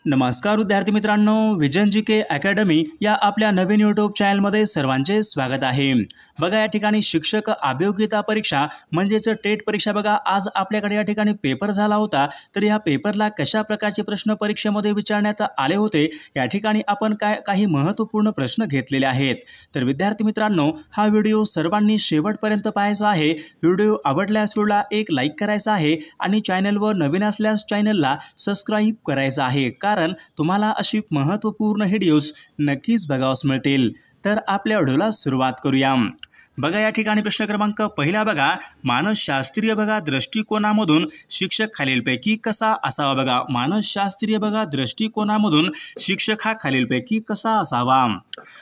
नमस्कार विद्यार्थी मित्रांनो, विजन जीके अकॅडमी या आपल्या नवीन यूट्यूब चॅनलमध्ये सर्वांचे स्वागत आहे। बघा, या ठिकाणी शिक्षक अभियोग्यता परीक्षा म्हणजेच टेट परीक्षा बघा आज आपल्याकडे या ठिकाणी पेपर झाला होता। तर या पेपरला कशा प्रकारचे प्रश्न परीक्षेमध्ये विचारण्यात आले होते या ठिकाणी आपण काही महत्त्वपूर्ण प्रश्न घेतलेले आहेत। तर विद्यार्थी मित्रांनो, हा व्हिडिओ सर्वांनी शेवटपर्यंत पाहायचा आहे। व्हिडिओ आवडल्यास व्हिडिओला एक लाईक करायचा आहे आणि चॅनलवर नवीन असल्यास चॅनलला सबस्क्राईब करायचं आहे, कारण तुम्हाला अशी महत्त्वपूर्ण व्हिडिओज नक्कीच बघावयास मिळतील। तर आपल्या व्हिडिओला सुरुवात करूया। बघा, या ठिकाणी प्रश्न क्रमांक पहिला बघा, मानसशास्त्रीय बघा दृष्टिकोनामधून शिक्षक खालीलपैकी कसा असावा। बघा, मानसशास्त्रीय बघा दृष्टिकोनामधून शिक्षक हा खालीलपैकी कसा असावा।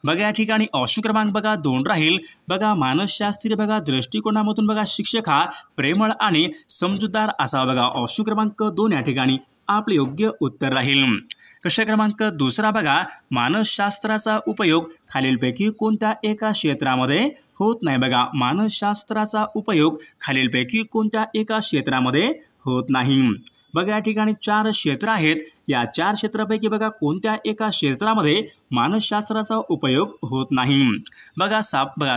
बघा, या ठिकाणी ऑप्शन क्रमांक बघा 2 राहील। बघा, मानसशास्त्रीय बघा दृष्टिकोनामधून बघा शिक्षक हा प्रेमळ आणि समजूतदार असावा। बघा, ऑप्शन क्रमांक 2 या ठिकाणी आपले योग्य उत्तर राहील। प्रश्न क्रमांक दुसरा बघा, मानसशास्त्राचा उपयोग खालीलपैकी कोणत्या एका क्षेत्रामध्ये होत नाही। बघा, मानसशास्त्राचा उपयोग खालीलपैकी कोणत्या एका क्षेत्रामध्ये होत नाही। बघा, या ठिकाणी 4 क्षेत्र आहेत। या 4 क्षेत्रापैकी बघा कोणत्या एका क्षेत्रामध्ये मानसशास्त्राचा उपयोग होत नाही। बघा,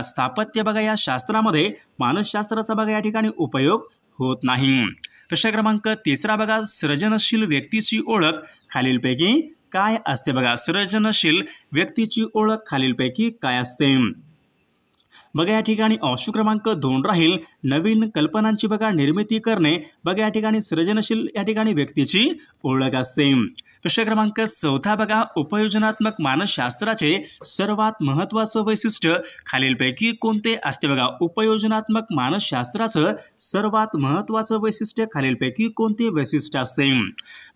स्थापत्य बघा या शास्त्रामध्ये मानसशास्त्राचा बघा या ठिकाणी उपयोग होत नाही। प्रश्न क्रमांक तिसरा बघा, सृजनशील व्यक्तीची ओळख खालीलपैकी काय असते। बघा, सृजनशील व्यक्तीची ओळख खालीलपैकी काय असते। बघा, या ठिकाणी ऑप्शन क्रमांक 2 राहील। नवीन कल्पनांची बघा निर्मिती करणे बघा या ठिकाणी सृजनशील या ठिकाणी व्यक्तीची ओळख असते। प्रश्न क्रमांक 4 बघा, उपयोजनात्मक मानसशास्त्राचे सर्वात महत्त्वाचं वैशिष्ट्य खालीलपैकी कोणते असते। बघा, उपयोजनात्मक मानसशास्त्राचं सर्वात महत्त्वाचं वैशिष्ट्य खालीलपैकी कोणते वैशिष्ट्य असते।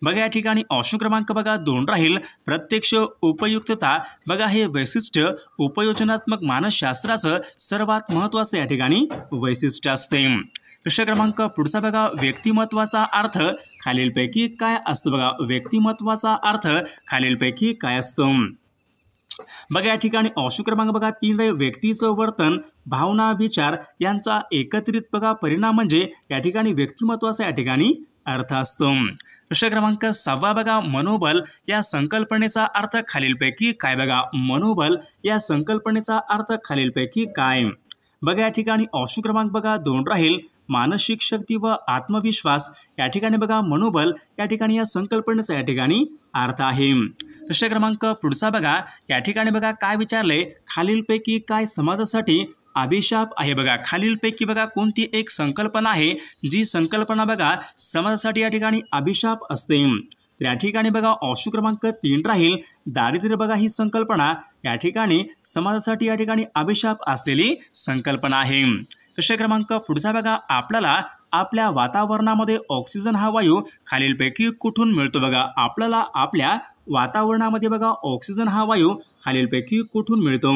बघा, या ठिकाणी ऑप्शन क्रमांक बघा 2 राहील। प्रत्यक्ष उपयुक्तता बघा हे वैशिष्ट्य उपयोजनात्मक मानसशास्त्राचं सर्वात महत्त्वाचं या ठिकाणी वैशिष्ट्य असते। प्रश्न क्रमांक पुढचा बघा, व्यक्तिमत्वाचा अर्थ खालीलपैकी काय असतो। बघा, व्यक्तिमत्वाचा अर्थ खालीलपैकी काय असतो। बघा, या ठिकाणी ऑप्शन क्रमांक बघा 3 राहील। व्यक्तीचं वर्तन, भावना, विचार यांचा एकत्रित बघा परिणाम म्हणजे या ठिकाणी व्यक्तिमत्वाचा या ठिकाणी अर्थ असतो। प्रश्न क्रमांक 6 बघा, मनोबल या संकल्पनेचा अर्थ खालीलपैकी काय। बघा, मनोबल या संकल्पनेचा अर्थ खालीलपैकी काय। बघा, या ठिकाणी ऑप्शन क्रमांक बघा 2 राहील। मानसिक शक्ती व आत्मविश्वास या ठिकाणी बघा मनोबल या ठिकाणी या संकल्पनेचा या ठिकाणी अर्थ आहे। प्रश्न क्रमांक पुढचा बघा, या ठिकाणी बघा काय विचारले, खालीलपैकी काय समाजासाठी अभिशाप आहे। बघा, खालीलपैकी बघा कोणती एक संकल्पना आहे जी संकल्पना बघा समाजासाठी या ठिकाणी अभिशाप असते। तर या ठिकाणी बघा ऑप्शन क्रमांक 3 राहील। दारिद्र्य बघा ही संकल्पना या ठिकाणी समाजासाठी या ठिकाणी अभिशाप असलेली संकल्पना आहे। प्रश्न क्रमांक पुढचा बघा, आपल्याला आपल्या वातावरणामध्ये ऑक्सिजन हा वायू खालीलपैकी कुठून मिळतो। बघा, आपल्याला आपल्या वातावरणामध्ये बघा ऑक्सिजन हा वायू खालीलपैकी कुठून मिळतो।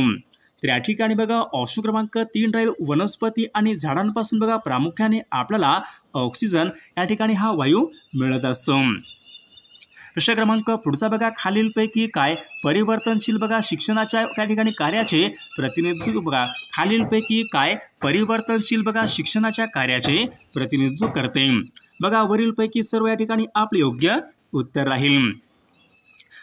तर या ठिकाणी बघा ऑप्शन क्रमांक 3 राहील। वनस्पती आणि झाडांपासून बघा प्रामुख्याने आपल्याला ऑक्सिजन या ठिकाणी हा वायू मिळत असतो। प्रश्न क्रमांक पुढचा बघा, खालीलपैकी काय परिवर्तनशील बघा शिक्षणाच्या त्या ठिकाणी कार्याचे प्रतिनिधित्व बघा, खालीलपैकी काय परिवर्तनशील बघा शिक्षणाच्या कार्याचे प्रतिनिधित्व करते। बघा, वरीलपैकी सर्व या ठिकाणी आपले योग्य उत्तर राहील।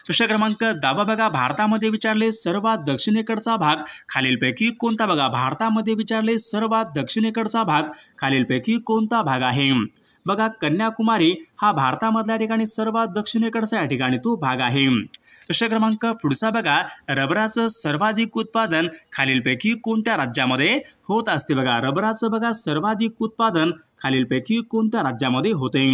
प्रश्न क्रमांक 10 बघा, भारतामध्ये विचारले सर्वात दक्षिणेकडचा भाग खालीलपैकी कोणता। बघा, भारतामध्ये विचारले सर्वात दक्षिणेकडचा भाग खालीलपैकी कोणता भाग आहे। बघा, कन्याकुमारी हा भारतामधल्या ठिकाणी सर्वात दक्षिणेकडचा या ठिकाणी तो भाग आहे। प्रश्न क्रमांक पुढचा बघा, रबराचं सर्वाधिक उत्पादन खालीलपैकी कोणत्या राज्यामध्ये होत असते। बघा, रबराचं बघा सर्वाधिक उत्पादन खालीलपैकी कोणत्या राज्यामध्ये होते।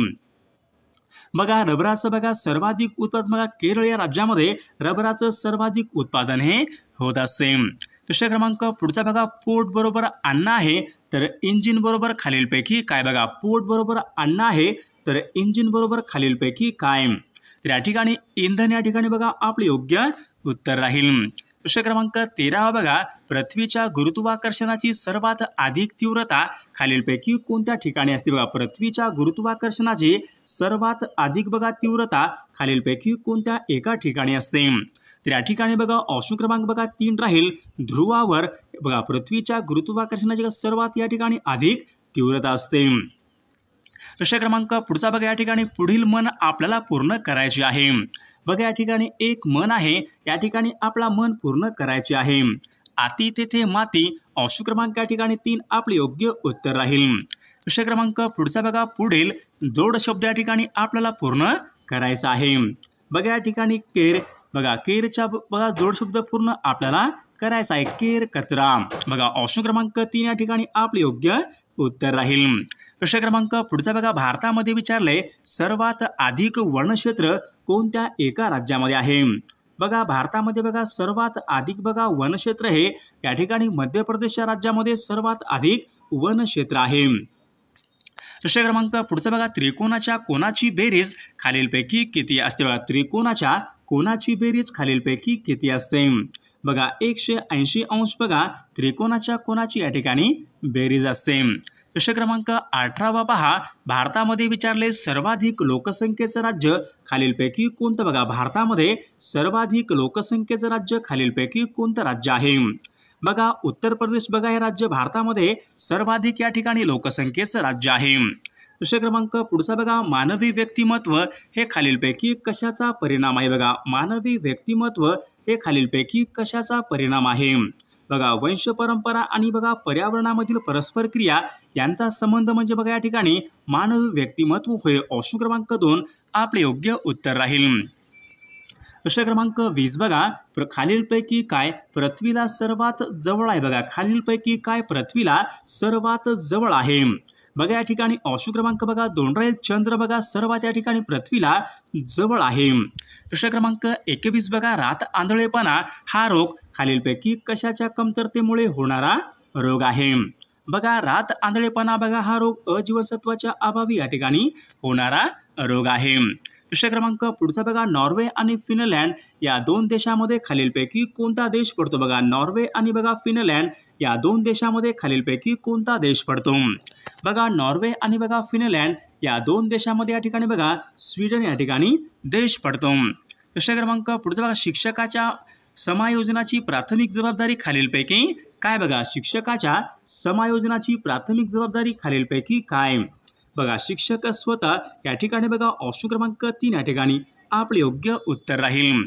बघा, रबराचं बघा सर्वाधिक उत्पादन बघा केरळ या राज्यामध्ये रबराचं सर्वाधिक उत्पादन हे होत असते। प्रश्न क्रमांक पुढचा बघा, पोट बरोबर अन्न आहे तर इंजिन बरोबर खालीलपैकी काय। बघा, पोट बरोबर अन्न आहे तर इंजिन बरोबर खालीलपैकी काय। तर या ठिकाणी इंधन या ठिकाणी बघा आपले योग्य उत्तर राहील। प्रश्न क्रमांक 13 बघा, पृथ्वीच्या गुरुत्वाकर्षणाची सर्वात अधिक तीव्रता खालीलपैकी कोणत्या ठिकाणी असते। बघा, पृथ्वीच्या गुरुत्वाकर्षणाची सर्वात अधिक बघा तीव्रता खालीलपैकी कोणत्या एका ठिकाणी असते। तर या ठिकाणी बघा ऑप्शन क्रमांक बघा 3 राहील। ध्रुवावर बघा पृथ्वीच्या गुरुत्वाकर्षणाची सर्वात या ठिकाणी अधिक तीव्रता असते। प्रश्न क्रमांक पुढचा बघा या ठिकाणी पुढील मन आपल्याला पूर्ण करायचे आहे. बघा या ठिकाणी एक मन आहे, या ठिकाणी आपला मन पूर्ण करायचे आहे. आती तेथे माती, ऑप्शन क्रमांक या ठिकाणी 3 आपले योग्य उत्तर राहील. प्रश्न क्रमांक पुढचा बघा पुढील जोड शब्द या ठिकाणी आपल्याला पूर्ण करायचा आहे. बघा या ठिकाणी केर, बघा केरच्या बघा जोड शब्द पूर्ण आपल्याला करायचा आहे. केर कचरा. बघा ऑप्शन क्रमांक 3 या ठिकाणी आपले योग्य उत्तर राहील. प्रश्न क्रमांक पुढचा बघा भारतामध्ये विचारले सर्वात अधिक वनक्षेत्र कोणत्या एका राज्यामध्ये आहे. बघा भारतामध्ये बघा सर्वात अधिक बघा वनक्षेत्र हे या ठिकाणी मध्य प्रदेशच्या राज्यामध्ये सर्वात अधिक वनक्षेत्र आहे. प्रश्न क्रमांक पुढचा बघा त्रिकोणाच्या कोणाची बेरीज खालीलपैकी किती असते. बघा त्रिकोणाच्या कोणाची बेरीज खालीलपैकी किती असते. बघा 180 अंश बघा त्रिकोणाच्या कोणाची या ठिकाणी बेरीज असते. प्रश्न क्रमांक 18 पहा भारतामध्ये विचारले सर्वाधिक लोकसंख्येचं राज्य खालीलपैकी कोणतं. बघा भारतामध्ये सर्वाधिक लोकसंख्येचं राज्य खालीलपैकी कोणतं राज्य आहे. बघा उत्तर प्रदेश बघा हे राज्य भारतामध्ये सर्वाधिक या ठिकाणी लोकसंख्येचं राज्य आहे. प्रश्न क्रमांक पुढचा बघा मानवी व्यक्तिमत्व हे खालीलपैकी कशाचा परिणाम आहे. बघा मानवी व्यक्तिमत्व हे खालीलपैकी कशाचा परिणाम आहे. बघा वंश परंपरा आणि बघा पर्यावरणामधील परस्पर क्रिया यांचा संबंध म्हणजे बघा या ठिकाणी मानवी व्यक्तिमत्व होय. ऑप्शन क्रमांक 2 आपले योग्य उत्तर राहील. प्रश्न क्रमांक 20 बघा खालीलपैकी काय पृथ्वीला सर्वात जवळ आहे. बघा खालीलपैकी काय पृथ्वीला सर्वात जवळ आहे. बघा या ठिकाणी ऑप्शन क्रमांक बघा 2 राहील. चंद्र बघा सर्वात या ठिकाणी पृथ्वीला जवळ आहे. प्रश्न क्रमांक 21 बघा रात आंधळेपणा हा रोग खालीलपैकी कशाच्या कमतरतेमुळे होणारा रोग आहे. बघा रात आंधळेपणा बघा हा रोग अजीवनसत्वाच्या अभावी या ठिकाणी होणारा रोग आहे. प्रश्न क्रमांक पुढचा बघा नॉर्वे आणि फिनलँड या 2 देशामध्ये खालीलपैकी कोणता देश पडतो. बघा नॉर्वे आणि बघा फिनलँड या 2 देशामध्ये खालीलपैकी कोणता देश पडतो. बघा नॉर्वे आणि बघा फिनलँड या 2 देशामध्ये या ठिकाणी बघा स्वीडन या ठिकाणी देश पडतो. प्रश्न क्रमांक पुढचा बघा शिक्षकाच्या समायोजनाची प्राथमिक जबाबदारी खालीलपैकी काय. बघा शिक्षकाच्या समायोजनाची प्राथमिक जबाबदारी खालीलपैकी काय. बघा शिक्षक स्वतः या ठिकाणी बघा ऑप्शन क्रमांक 3 या ठिकाणी आपले योग्य उत्तर राहील.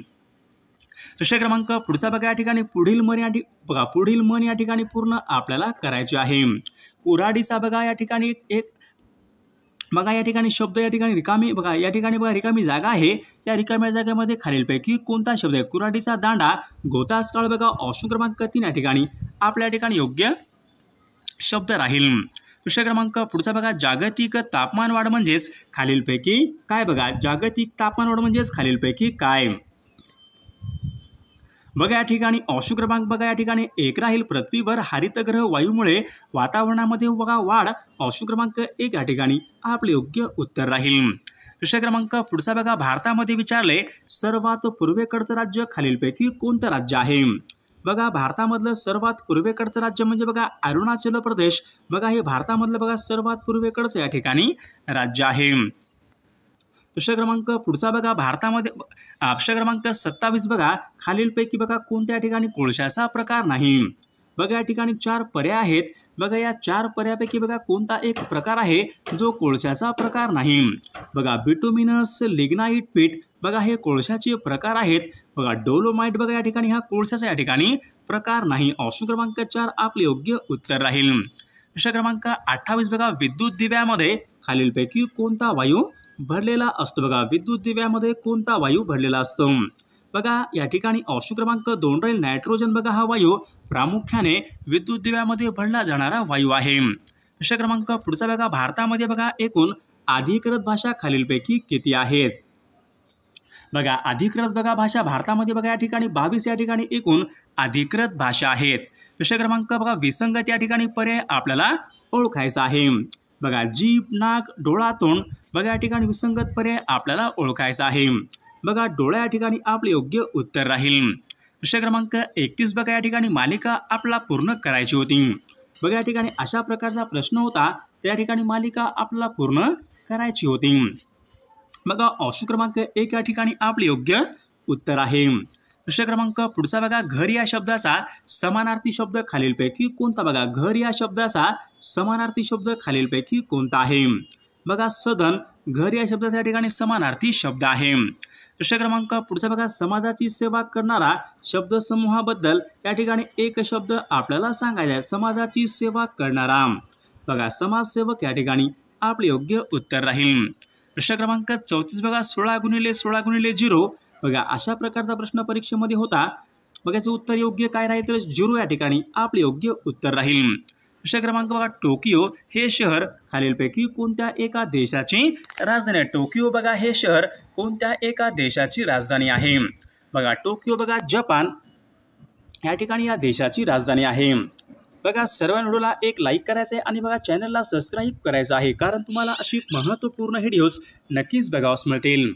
प्रश्न क्रमांक पुढचा बघा या ठिकाणी पुढील मन या ठिकाणी पूर्ण आपल्याला करायचे आहे. कुऱ्हाडीचा बघा या ठिकाणी एक बघा या ठिकाणी शब्द या ठिकाणी रिकामी बघा या ठिकाणी बघा रिकामी जागा आहे. या रिकाम्या जागेमध्ये खालीलपैकी कोणता शब्द आहे. कुऱ्हाडीचा दांडा गोतास काळ बघा ऑप्शन क्रमांक 3 या ठिकाणी आपल्या ठिकाणी योग्य शब्द राहील. प्रश्न क्रमांक पुढचा बघा जागतिक तापमान वाढ म्हणजेच खालीलपैकी काय. बघा जागतिक तापमान वाढ म्हणजेच खालीलपैकी काय. बघा या ठिकाणी ऑप्शन क्रमांक बघा या ठिकाणी 1 राहील. पृथ्वीवर हरितगृह वायूमुळे वातावरणामध्ये बघा वाढ ऑप्शन क्रमांक 1 या ठिकाणी आपले योग्य उत्तर राहील. प्रश्न क्रमांक पुढचा बघा भारतामध्ये विचारले सर्वात पूर्वेकडचं राज्य खालीलपैकी कोणतं राज्य आहे. बघा भारतामधलं सर्वात पूर्वेकडचं राज्य म्हणजे बघा अरुणाचल प्रदेश बघा हे भारतामधलं बघा सर्वात पूर्वेकडचं या ठिकाणी राज्य आहे. प्रश्न क्रमांक पुढचा बघा भारतामध्ये प्रश्न क्रमांक 27 बघा खालीलपैकी बघा कोणत्या ठिकाणी कोळशाचा प्रकार नाही. बघा या ठिकाणी 4 पर्याय आहेत. बघा या 4 पर्यायापैकी बघा कोणता एक प्रकार आहे जो कोळशाचा प्रकार नाही. बघा बिटुमिनस लिग्नाइट पीठ बघा हे कोळशाचे प्रकार आहेत. बघा डोलोमाइट बघा या ठिकाणी हा कोळशाचा या ठिकाणी प्रकार नाही. ऑप्शन क्रमांक 4 आपले योग्य उत्तर राहील. प्रश्न क्रमांक 28 बघा विद्युत दिव्यामध्ये खालीलपैकी कोणता वायू भरलेला असतो. बघा विद्युत दिव्यामध्ये कोणता वायू भरलेला असतो. बघा या ठिकाणी ऑप्शन क्रमांक 2 राहील. नायट्रोजन बघा हा वायू प्रामुख्याने विद्युत दिव्यामध्ये भरला जाणारा वायू आहे. प्रश्न क्रमांक पुढचा बघा भारतामध्ये बघा एकूण अधिकृत भाषा खालीलपैकी किती आहेत. बघा अधिकृत बघा भाषा भारतामध्ये बघा या ठिकाणी 22 या ठिकाणी एकूण अधिकृत भाषा आहेत. प्रश्न क्रमांक बघा विसंगत या ठिकाणी पर्याय आपल्याला ओळखायचा आहे. बघा जीभ नाक डोळा तोंड बघा या ठिकाणी विसंगत पर्याय आपल्याला ओळखायचा आहे. बघा डोळा या ठिकाणी आपले योग्य उत्तर राहील. प्रश्न क्रमांक 31 बघा या ठिकाणी मालिका आपल्याला पूर्ण करायची होती. बघा या ठिकाणी अशा प्रकारचा प्रश्न होता. त्या ठिकाणी मालिका आपल्याला पूर्ण करायची होती. बघा ऑप्शन क्रमांक 1 या ठिकाणी आपले योग्य उत्तर आहे. प्रश्न क्रमांक पुढचा बघा घर या शब्दाचा समानार्थी शब्द खालीलपैकी कोणता. बघा घर या शब्दाचा समानार्थी शब्द खालीलपैकी कोणता आहे. बघा सदन, घर या शब्दाचा या ठिकाणी समानार्थी शब्द आहे. प्रश्न क्रमांक पुढचा बघा, समाजाची सेवा करणारा शब्दसमूहाबद्दल या ठिकाणी एक शब्द आपल्याला सांगायचा आहे. समाजाची सेवा करणारा, बघा समाजसेवक या ठिकाणी आपले योग्य उत्तर राहील. प्रश्न क्रमांक 34 बघा, 16x16x0, बघा अशा प्रकारचा प्रश्न परीक्षेमध्ये होता. बघा याचं उत्तर योग्य काय राहील तर 0 या ठिकाणी आपले योग्य उत्तर राहील. प्रश्न क्रमांक बघा, टोकियो हे शहर खालीलपैकी कोणत्या एका देशाची राजधानी आहे? टोकियो बघा हे शहर कोणत्या एका देशाची राजधानी आहे? बघा टोकियो बघा जपान या ठिकाणी या देशाची राजधानी आहे. बघा सर्व व्हिडिओला एक लाईक करायचं आहे आणि बघा चॅनलला सबस्क्राईब करायचं आहे, कारण तुम्हाला अशी महत्त्वपूर्ण व्हिडिओज नक्कीच बघावयास मिळतील.